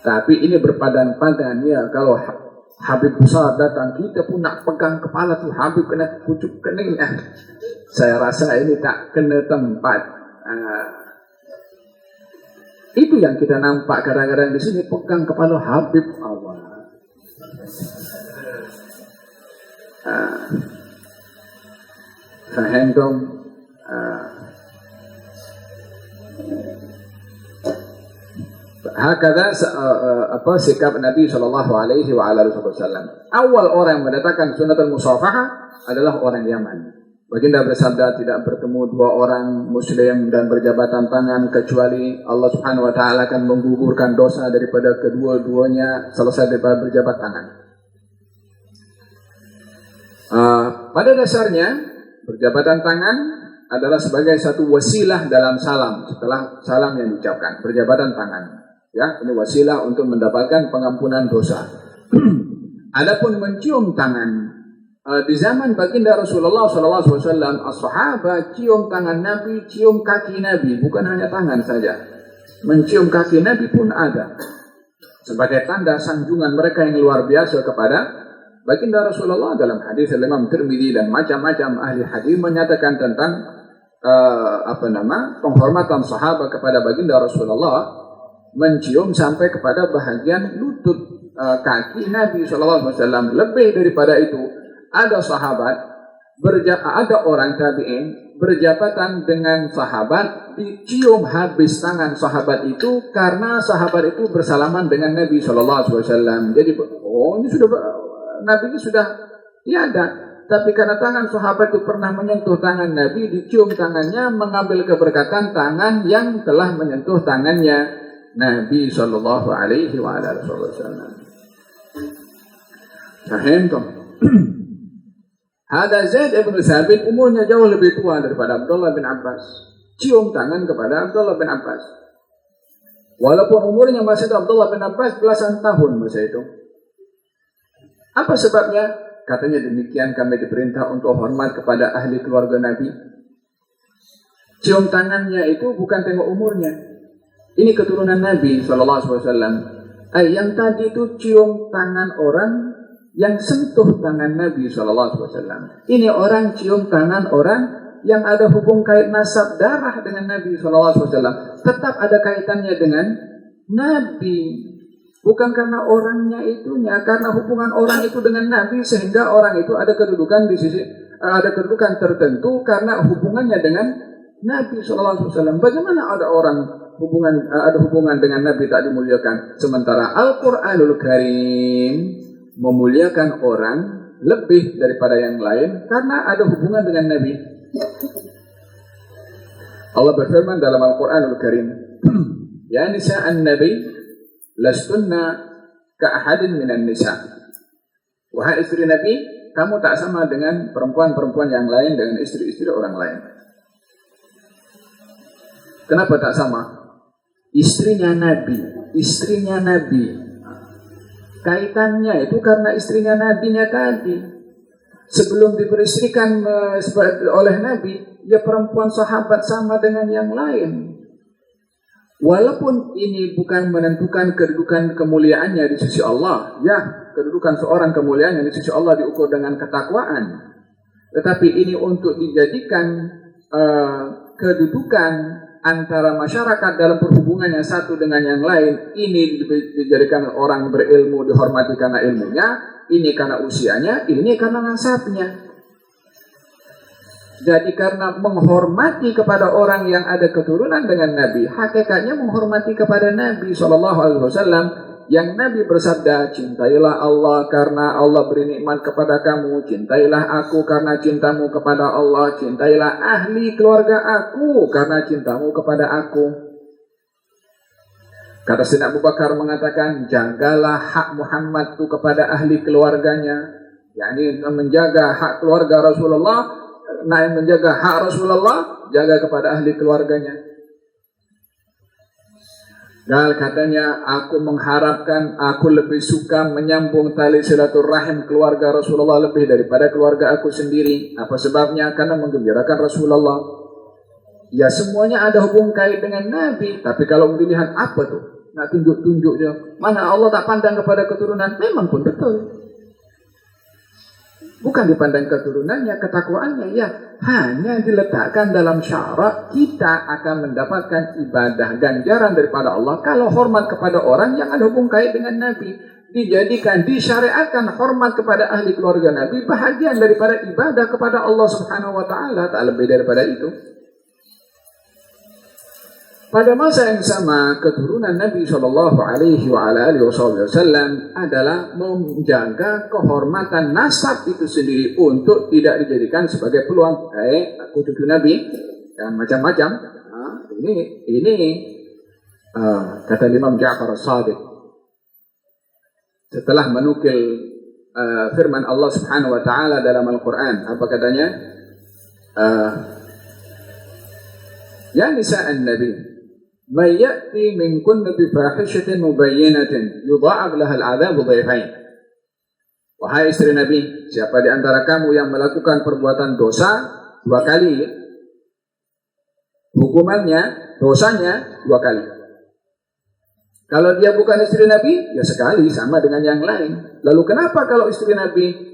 Tapi ini berpadan-padan ya, kalau Habib besar datang, kita pun nak pegang kepala tuh Habib kena kucuk keningnya. Saya rasa ini tak kena tempat. Itu yang kita nampak kadang-kadang di sini, pegang kepala Habib Allah. Faham dong? Hakadha sikap Nabi sallallahu alaihi wasallam. Awal orang yang mendatangkan sunnatul musafahah adalah orang Yaman. Baginda bersabda, tidak bertemu dua orang muslim dan berjabatan tangan kecuali Allah Subhanahu wa taala akan menggugurkan dosa daripada kedua-duanya selesai daripada berjabat tangan. Pada dasarnya berjabatan tangan adalah sebagai satu wasilah dalam salam. Setelah salam yang diucapkan, berjabatan tangan. Ya, ini wasilah untuk mendapatkan pengampunan dosa. Adapun mencium tangan, di zaman baginda Rasulullah SAW, as-sahabat cium tangan Nabi, cium kaki Nabi, bukan hanya tangan saja. Mencium kaki Nabi pun ada, sebagai tanda sanjungan mereka yang luar biasa kepada baginda Rasulullah. Dalam hadis Imam Tirmidzi dan macam-macam ahli hadis menyatakan tentang penghormatan sahabat kepada baginda Rasulullah, mencium sampai kepada bahagian lutut kaki Nabi SAW. Lebih daripada itu, ada sahabat, ada orang tabi'in berjabatan dengan sahabat, dicium habis tangan sahabat itu karena sahabat itu bersalaman dengan Nabi SAW. Jadi, ini sudah Nabi ini sudah tiada, tapi karena tangan sahabat itu pernah menyentuh tangan Nabi, dicium tangannya, mengambil keberkatan tangan yang telah menyentuh tangannya Nabi sallallahu alaihi wasallam. Faham tak? Ada Zaid ibn Thabit, umurnya jauh lebih tua daripada Abdullah bin Abbas. Cium tangan kepada Abdullah bin Abbas. Walaupun umurnya masih Abdullah bin Abbas belasan tahun masa itu. Apa sebabnya? Katanya demikian, kami diperintah untuk hormat kepada ahli keluarga Nabi. Cium tangannya itu bukan tengok umurnya. Ini keturunan Nabi SAW. Yang tadi itu cium tangan orang yang sentuh tangan Nabi SAW. Ini orang cium tangan orang yang ada hubung kait nasab darah dengan Nabi SAW. Tetap ada kaitannya dengan Nabi. Bukan karena orangnya itunya, karena hubungan orang itu dengan Nabi sehingga orang itu ada kedudukan di sisi, ada kedudukan tertentu karena hubungannya dengan Nabi SAW. Bagaimana ada orang ada hubungan dengan Nabi tak dimuliakan, sementara Al-Quranul Karim memuliakan orang lebih daripada yang lain karena ada hubungan dengan Nabi. Allah berfirman dalam Al-Quranul Karim, Ya nisa'an Nabi lastunna ka'ahadin minan nisa'. Wahai istri Nabi, kamu tak sama dengan perempuan-perempuan yang lain, dengan istri-istri orang lain. Kenapa tak sama? Istrinya Nabi. Kaitannya itu karena istrinya Nabinya tadi. Sebelum diberistrikan oleh Nabi, dia perempuan sahabat sama dengan yang lain. Walaupun ini bukan menentukan kedudukan kemuliaannya di sisi Allah, ya, kedudukan seorang kemuliaannya di sisi Allah diukur dengan ketakwaan. Tetapi ini untuk dijadikan kedudukan antara masyarakat dalam perhubungannya satu dengan yang lain. Ini dijadikan orang berilmu dihormati karena ilmunya, ini karena usianya, ini karena nasabnya. Jadi karena menghormati kepada orang yang ada keturunan dengan Nabi, hakikatnya menghormati kepada Nabi SAW yang Nabi bersabda, cintailah Allah karena Allah beri nikmat kepada kamu, cintailah aku karena cintamu kepada Allah, cintailah ahli keluarga aku karena cintamu kepada aku. Kata Sayyidina Abu Bakar mengatakan, jagalah hak Muhammad itu kepada ahli keluarganya, yakni menjaga hak keluarga Rasulullah, menjaga hak Rasulullah, jaga kepada ahli keluarganya. Dan katanya, aku mengharapkan, aku lebih suka menyambung tali silaturahim keluarga Rasulullah lebih daripada keluarga aku sendiri. Apa sebabnya? Karena menggembirakan Rasulullah. Ya semuanya ada hubung kait dengan Nabi, tapi kalau dilihat apa tuh? Nak tunjuk-tunjuknya. Mana Allah tak pandang kepada keturunan? Memang pun betul. Bukan dipandang keturunannya, ketakwaannya, ya hanya diletakkan dalam syarat kita akan mendapatkan ibadah ganjaran daripada Allah kalau hormat kepada orang yang ada hubung kait dengan Nabi. Dijadikan, disyariatkan hormat kepada ahli keluarga Nabi bahagian daripada ibadah kepada Allah Subhanahu wa taala, tak lebih daripada itu. Pada masa yang sama, keturunan Nabi SAW adalah menjaga kehormatan nasab itu sendiri untuk tidak dijadikan sebagai peluang. Aku cucu Nabi dan macam-macam. Ini kata Imam Ja'far As-Shadiq setelah menukil firman Allah Subhanahu Wa Taala dalam Al-Quran. Apa katanya? Ya nisa'an Nabi, man ya'ti minkunna bi fahishatin mubayyinatin yudha'af laha al-'adzabu dhifain. Wahai istri Nabi, siapa di antara kamu yang melakukan perbuatan dosa 2 kali, hukumannya, dosanya 2 kali. Kalau dia bukan istri Nabi, ya sekali, sama dengan yang lain. Lalu kenapa kalau istri Nabi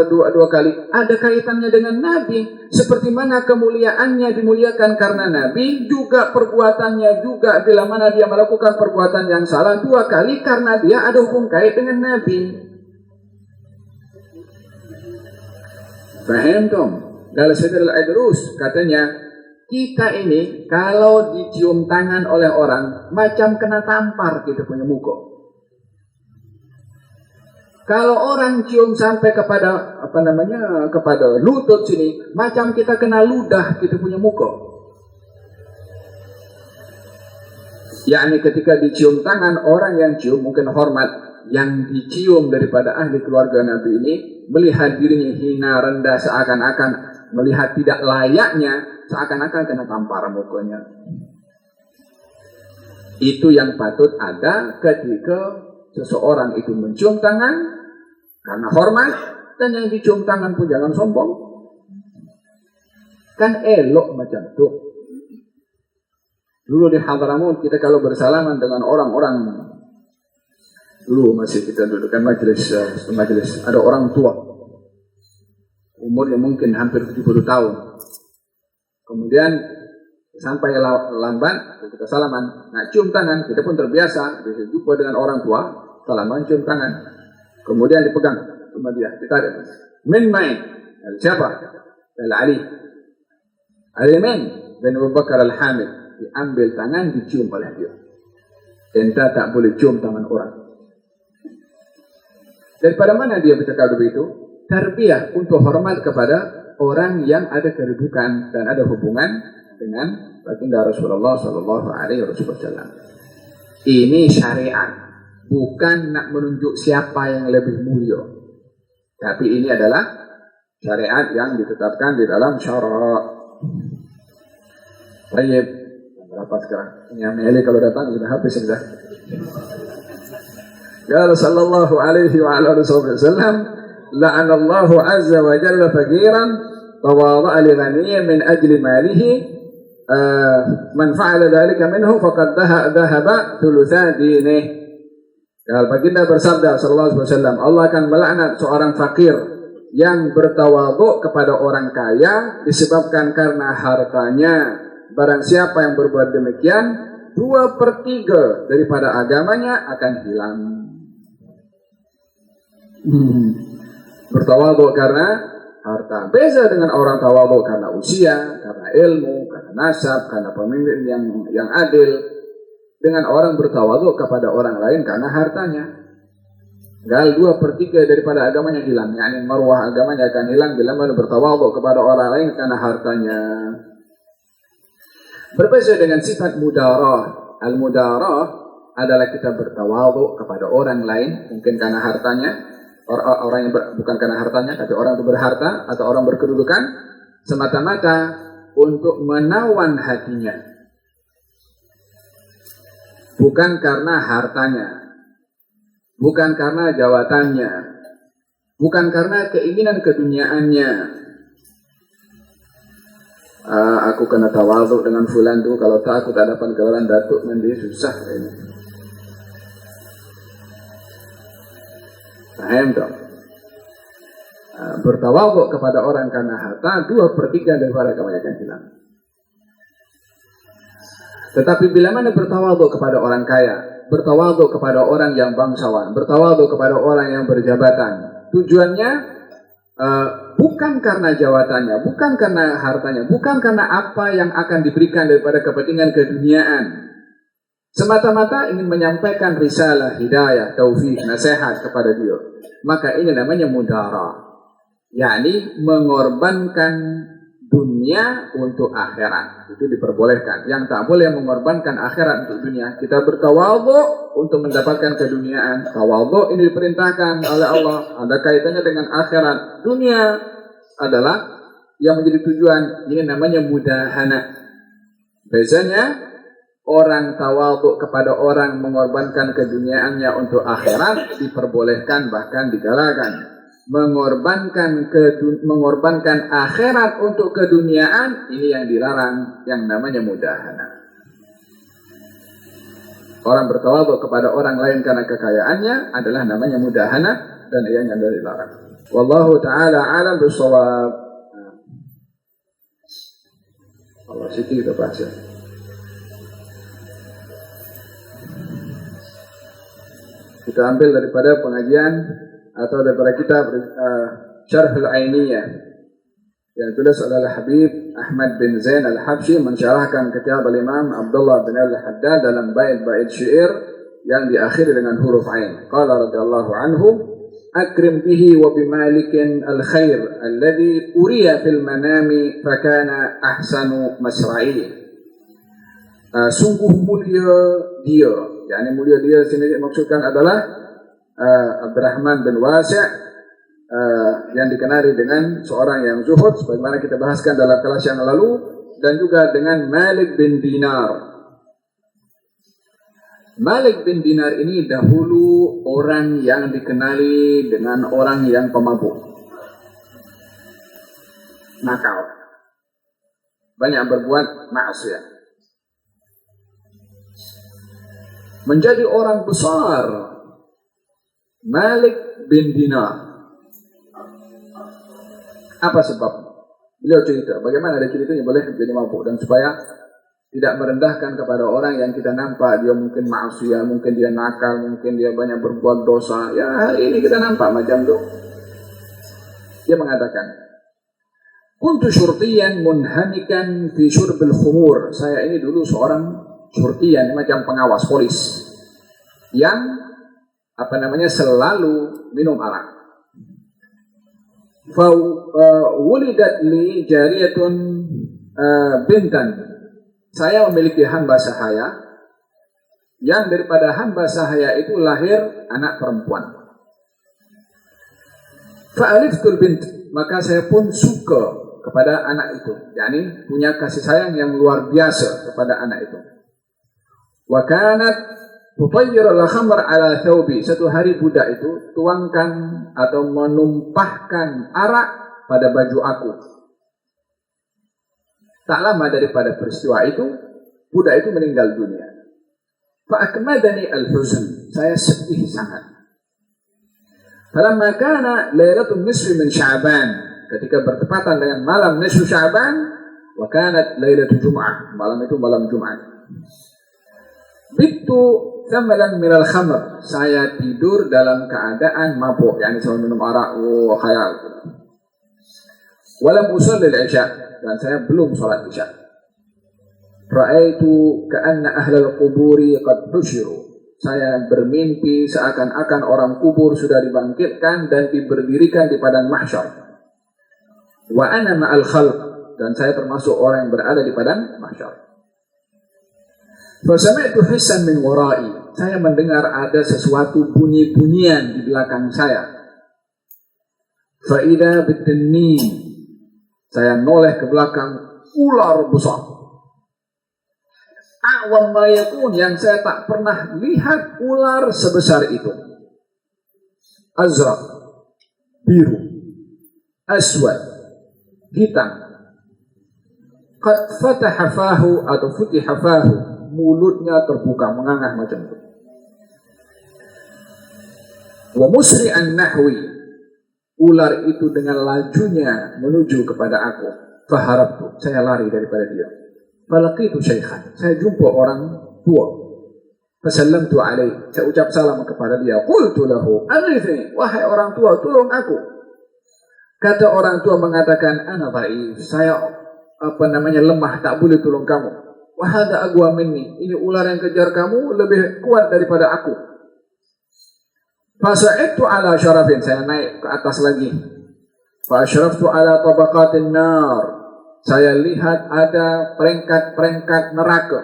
dua kali? Ada kaitannya dengan Nabi. Seperti mana kemuliaannya dimuliakan karena Nabi, juga perbuatannya juga bila mana dia melakukan perbuatan yang salah 2 kali karena dia ada hubung kait dengan Nabi. Faham tom? Dalam Sayyid Al-Idrus katanya, kita ini kalau dicium tangan oleh orang macam kena tampar kita punya muka. Kalau orang cium sampai kepada kepada lutut sini, macam kita kena ludah kita punya muka. Yakni ketika dicium tangan orang yang cium mungkin hormat, yang dicium daripada ahli keluarga Nabi ini melihat dirinya hina rendah, seakan-akan melihat tidak layaknya, seakan-akan kena tampar mukanya. Itu yang patut ada ketika seseorang itu mencium tangan karena hormat, dan yang dicium tangan pun jangan sombong. Kan elok macam itu. Dulu di Hadramaut kita kalau bersalaman dengan orang-orang, dulu masih kita dudukkan majelis, ada orang tua, umurnya mungkin hampir 70 tahun. Kemudian sampai lambat kita salaman, nah cium tangan, kita pun terbiasa berjumpa dengan orang tua, salaman cium tangan. Kemudian dipegang sama dia, ditarik. Min main, siapa? Ali bin Abu Bakar Al-Hamid. Diambil tangan, dicium oleh dia. Enta tak boleh cium tangan orang. Daripada mana dia bercakap begitu? Tarbiyah untuk hormat kepada orang yang ada kedudukan dan ada hubungan dengan baginda Rasulullah SAW. Ini syariat. Bukan nak menunjuk siapa yang lebih mulia, tapi ini adalah syariat yang ditetapkan di dalam syarak. Baik, berapa sekarang? Yang Meli kalau datang sudah habis sudah. Ya Rasulullah alaihi wa alihi wasallam, la'anallahu azza wa jalla faqiran tawadha'a li ghaniyyin min ajli malihi, man fa'ala dhalika minhu faqad dhahaba thulutha dinihi. Kalau baginda bersabda sallallahu alaihi wasallam, Allah akan melaknat seorang fakir yang bertawadhu kepada orang kaya disebabkan karena hartanya. Barang siapa yang berbuat demikian, 2/3 daripada agamanya akan hilang. Bertawadhu karena harta. Beza dengan orang tawadhu karena usia, karena ilmu, karena nasab, karena pemimpin yang adil. dengan orang bertawadhu kepada orang lain karena hartanya. Gal 2/3 daripada agamanya hilang, yakni marwah agamanya akan hilang bila mana bertawadhu kepada orang lain karena hartanya. Berbeda dengan sifat mudarah. Al-mudarah adalah kita bertawadhu kepada orang lain, mungkin karena hartanya, orang yang bukan karena hartanya, tapi orang itu berharta atau orang berkedudukan, semata-mata untuk menawan hatinya, bukan karena hartanya, bukan karena jabatannya, bukan karena keinginan keduniaannya. Aku kena tawadhu dengan fulan tuh, kalau tak aku tak dapat gelaran datuk nanti susah ini. Paham dong? Bertawadhu kepada orang karena harta 2/3 daripada kebanyakan hilang. Tetapi bila mana bertawadhu kepada orang kaya, bertawadhu kepada orang yang bangsawan, bertawadhu kepada orang yang berjabatan, tujuannya bukan karena jabatannya, bukan karena hartanya, bukan karena apa yang akan diberikan daripada kepentingan keduniaan. Semata-mata ingin menyampaikan risalah, hidayah, taufik, nasihat kepada dia. Maka ini namanya mudarah, yakni mengorbankan dunia untuk akhirat. Itu diperbolehkan. Yang tak boleh mengorbankan akhirat untuk dunia. Kita bertawadhu untuk mendapatkan keduniaan. Tawadhu ini diperintahkan oleh Allah, ada kaitannya dengan akhirat. Dunia adalah yang menjadi tujuan. Ini namanya mudahana. Biasanya orang tawadhu kepada orang mengorbankan keduniaannya untuk akhirat diperbolehkan, bahkan digalakkan. Mengorbankan akhirat untuk keduniaan, ini yang dilarang, yang namanya mudahana. Orang bertawadhu kepada orang lain karena kekayaannya adalah namanya mudahana, dan ia yang dilarang. Wallahu ta'ala alam bisawab. Allah siti kita bahas ya. Kita ambil daripada pengajian atau daripada kitab Syarh Al-Ainiyah yang tulis oleh Habib Ahmad bin Zain Al-Habsyi, mensyarahkan kitab Al-Imam Abdullah bin Al-Haddad dalam bait-bait syair yang diakhiri dengan huruf Ain. Qala radhiyallahu anhu, akrim bihi wa bimalikin al-khair alladhi uriya fil manami fakana ahsanu masra'i. Sungguh mulia dia, yakni mulia dia sini dimaksudkan adalah Abdurrahman bin Wasi' yang dikenali dengan seorang yang zuhud, sebagaimana kita bahaskan dalam kelas yang lalu, dan juga dengan Malik bin Dinar. Malik bin Dinar ini dahulu orang yang dikenali dengan orang yang pemabuk, nakal, banyak berbuat maksiat, menjadi orang besar. Malik bin Dinar. Apa sebab? Beliau cerita bagaimana ada ceritanya boleh menjadi mabuk, dan supaya tidak merendahkan kepada orang yang kita nampak dia mungkin maksiat, mungkin dia nakal, mungkin dia banyak berbuat dosa. Ya hari ini kita nampak macam itu. Dia mengatakan, kuntu syurtiyan munhamikan fi syurbil khumur. Saya ini dulu seorang syurtiyan, macam pengawas polis yang selalu minum arak. Wulidat li jariyatun bintan. Saya memiliki hamba sahaya, yang daripada hamba sahaya itu lahir anak perempuan. Fa'aliftul bint, maka saya pun suka kepada anak itu, yakni punya kasih sayang yang luar biasa kepada anak itu. Wa kanat tutayyir al-khamr ala thawbi. Satu hari budak itu tuangkan atau menumpahkan arak pada baju aku. Tak lama daripada peristiwa itu, budak itu meninggal dunia. Fa akmadani al-huzn. Saya sedih sangat. Falamma kana lailatul nisfi min Sya'ban, ketika bertepatan dengan malam nisfu Sya'ban, wa kanat lailatul Jum'ah, malam itu malam Jumat. Bittu thamalan minal khamr, saya tidur dalam keadaan mabuk, yakni saya minum arak, khayal. Walam usalli al-isya, dan saya belum salat isya. Ra'aitu ka'anna ahlal quburi qad husyiru. Saya bermimpi seakan-akan orang kubur sudah dibangkitkan dan diberdirikan di padang mahsyar. Wa ana ma'al khalq, dan saya termasuk orang yang berada di padang mahsyar. Fa sami'tu hissan min wara'i. Saya mendengar ada sesuatu bunyi-bunyian di belakang saya. Fa idza bid-tannin. Saya noleh ke belakang, ular besar. Awal mayakun, yang saya tak pernah lihat ular sebesar itu. Azraq, biru, aswad, hitam. Qad fataha fahu atau futiha fahu, mulutnya terbuka mengangah macam itu. Wa musri'an nahwi, ular itu dengan lajunya menuju kepada aku. Faharabtu, saya lari daripada dia. Falaqitu syaikhan, saya jumpa orang tua. Fasallamtu alaih, saya ucap salam kepada dia. Qultu lahu, aghithni, wahai orang tua, tolong aku. Kata orang tua mengatakan, ana dhaif, saya lemah, tak boleh tolong kamu. Wa hadha aqwa minni, ini ular yang kejar kamu lebih kuat daripada aku. Fasa'idtu ala syarafin, saya naik ke atas lagi. Fa asyraftu ala tabaqatin nar, saya lihat ada perengkat-perengkat neraka.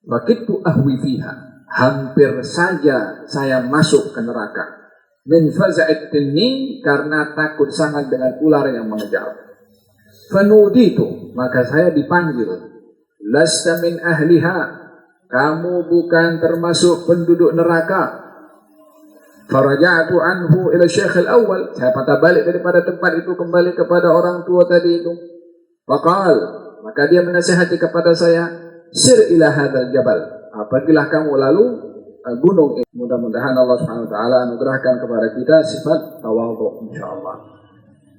Begitu ahwi fiha, hampir saja saya masuk ke neraka. Min faza'it tinni, karena takut sangat dengan ular yang mengejar. Fanuditu, maka saya dipanggil. Lasta min ahliha, kamu bukan termasuk penduduk neraka. Faraja'tu anhu ila syekh al-awwal, saya patah balik daripada tempat itu kembali kepada orang tua tadi itu. Faqal, maka dia menasihati kepada saya, sir ila hadzal jabal, pergilah kamu lalu gunung ini. Mudah-mudahan Allah Subhanahu wa taala anugerahkan kepada kita sifat tawadhu insyaallah.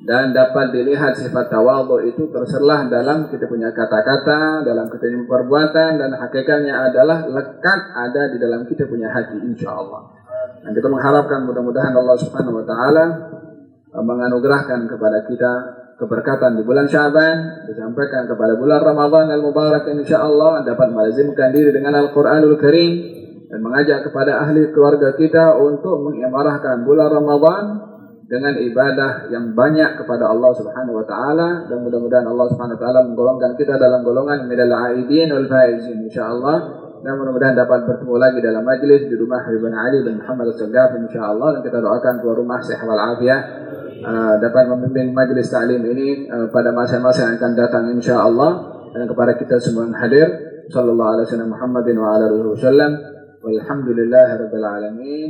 Dan dapat dilihat sifat tawadhu itu terserlah dalam kita punya kata-kata, dalam kita punya perbuatan, dan hakikatnya adalah lekat ada di dalam kita punya hati insyaallah. Dan kita mengharapkan mudah-mudahan Allah Subhanahu wa taala menganugerahkan kepada kita keberkatan di bulan Sya'ban, disampaikan kepada bulan Ramadan al-Mubarak, insyaallah dapat melazimkan diri dengan Al-Qur'anul Karim dan mengajak kepada ahli keluarga kita untuk mengimarahkan bulan Ramadan dengan ibadah yang banyak kepada Allah Subhanahu wa taala, dan mudah-mudahan Allah Subhanahu wa taala menggolongkan kita dalam golongan minal aidin wal faizin insyaallah, dan mudah-mudahan dapat bertemu lagi dalam majlis di rumah Habibana Ali bin Muhammad Al-Sagaf insyaallah, dan kita doakan tuan rumah sehat wal afiat dapat memimpin majlis ta'lim ini pada masa-masa yang akan datang insyaallah, dan kepada kita semua yang hadir, sallallahu alaihi wasallam Muhammadin wa ala alihi wasallam, walhamdulillahirabbil alamin.